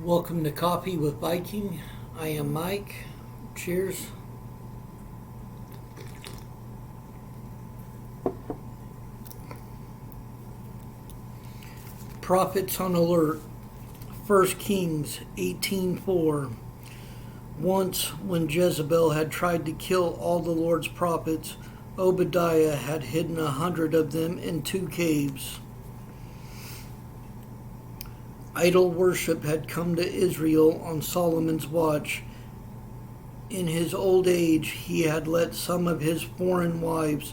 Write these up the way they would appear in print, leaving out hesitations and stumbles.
Welcome to Coffee with Viking. I am Mike. Cheers. Prophets on alert. 1 Kings 18:4. Once, when Jezebel had tried to kill all the Lord's prophets, Obadiah had hidden 100 of them in 2 caves. Idol worship had come to Israel on Solomon's watch. In his old age, he had let some of his foreign wives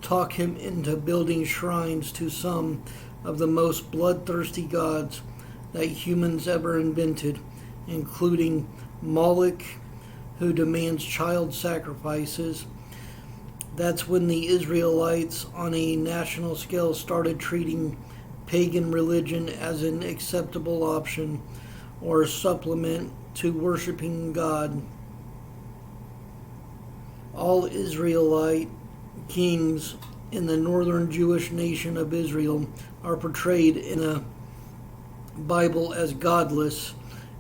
talk him into building shrines to some of the most bloodthirsty gods that humans ever invented, including Moloch, who demands child sacrifices. That's when the Israelites, on a national scale, started treating pagan religion as an acceptable option or supplement to worshiping God. All Israelite kings in the northern Jewish nation of Israel are portrayed in a Bible as godless,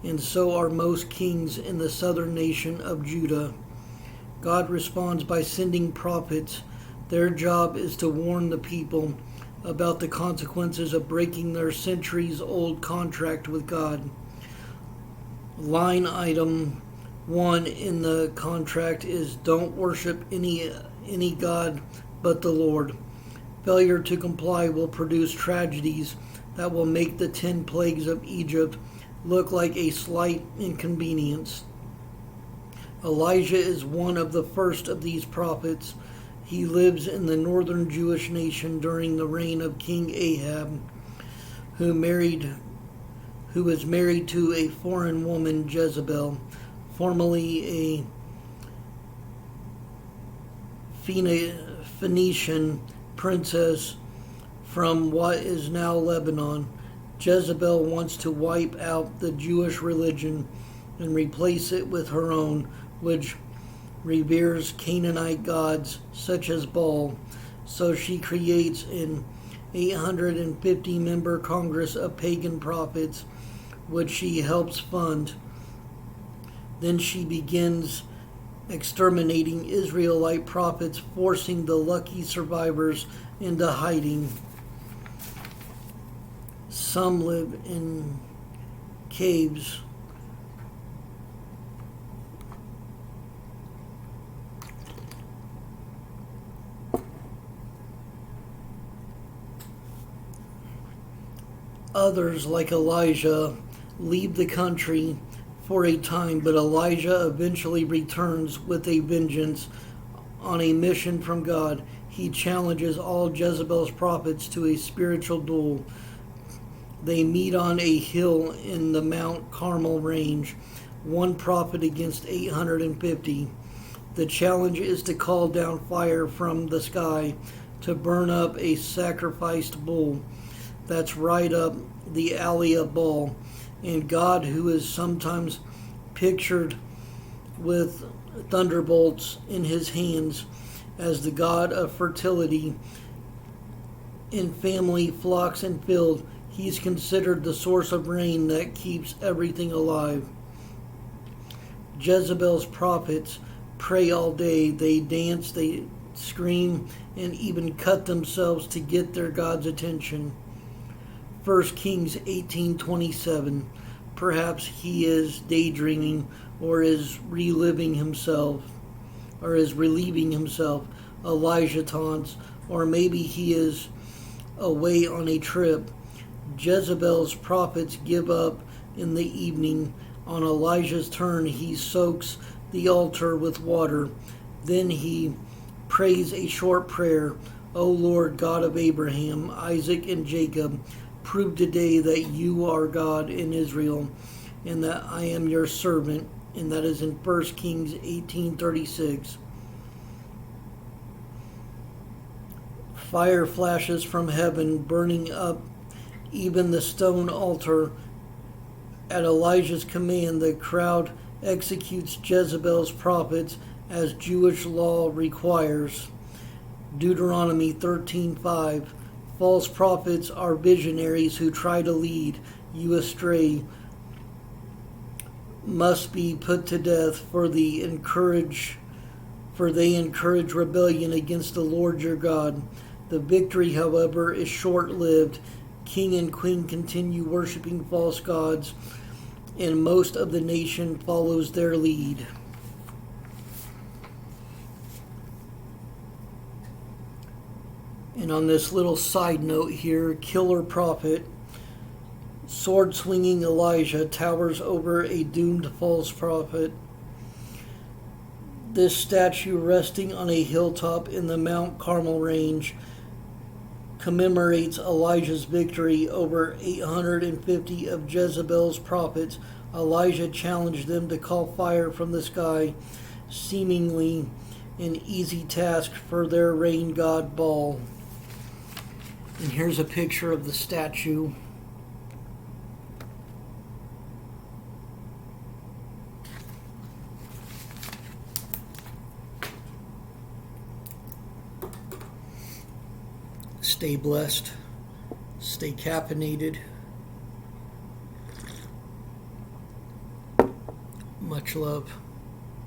and so are most kings in the southern nation of Judah. God responds by sending prophets. Their job is to warn the people about the consequences of breaking their centuries-old contract with God. Line item 1 in the contract is don't worship any god but the Lord. Failure to comply will produce tragedies that will make the 10 plagues of Egypt look like a slight inconvenience. Elijah is one of the first of these prophets. He lives in the northern Jewish nation during the reign of King Ahab, who was married to a foreign woman, Jezebel, formerly a Phoenician princess from what is now Lebanon. Jezebel wants to wipe out the Jewish religion and replace it with her own, which reveres Canaanite gods such as Baal. So she creates an 850-member Congress of pagan prophets, which she helps fund. Then she begins exterminating Israelite prophets, forcing the lucky survivors into hiding. Some live in caves. Others, like Elijah, leave the country for a time, but Elijah eventually returns with a vengeance on a mission from God. He challenges all Jezebel's prophets to a spiritual duel. They meet on a hill in the Mount Carmel range, one prophet against 850. The challenge is to call down fire from the sky to burn up a sacrificed bull. That's right up the alley of Baal. And God, who is sometimes pictured with thunderbolts in his hands as the God of fertility in family, flocks, and field, he's considered the source of rain that keeps everything alive. Jezebel's prophets pray all day. They dance, they scream, and even cut themselves to get their God's attention. 1 Kings 18:27. Perhaps he is daydreaming or is relieving himself. Elijah taunts, or maybe he is away on a trip. Jezebel's prophets give up in the evening. On Elijah's turn, he soaks the altar with water. Then he prays a short prayer. O Lord, God of Abraham, Isaac, and Jacob, prove today that you are God in Israel, and that I am your servant. And that is in 1 Kings 18:36. Fire flashes from heaven, burning up even the stone altar. At Elijah's command, the crowd executes Jezebel's prophets as Jewish law requires. Deuteronomy 13:5. False prophets are visionaries who try to lead you astray must be put to death, for they encourage rebellion against the Lord your God. The victory, however, is short-lived. King and queen continue worshiping false gods, and most of the nation follows their lead. And on this little side note here, killer prophet, sword-swinging Elijah towers over a doomed false prophet. This statue, resting on a hilltop in the Mount Carmel range, commemorates Elijah's victory over 850 of Jezebel's prophets. Elijah challenged them to call fire from the sky, seemingly an easy task for their rain god Baal. And here's a picture of the statue. Stay blessed. Stay caffeinated. Much love.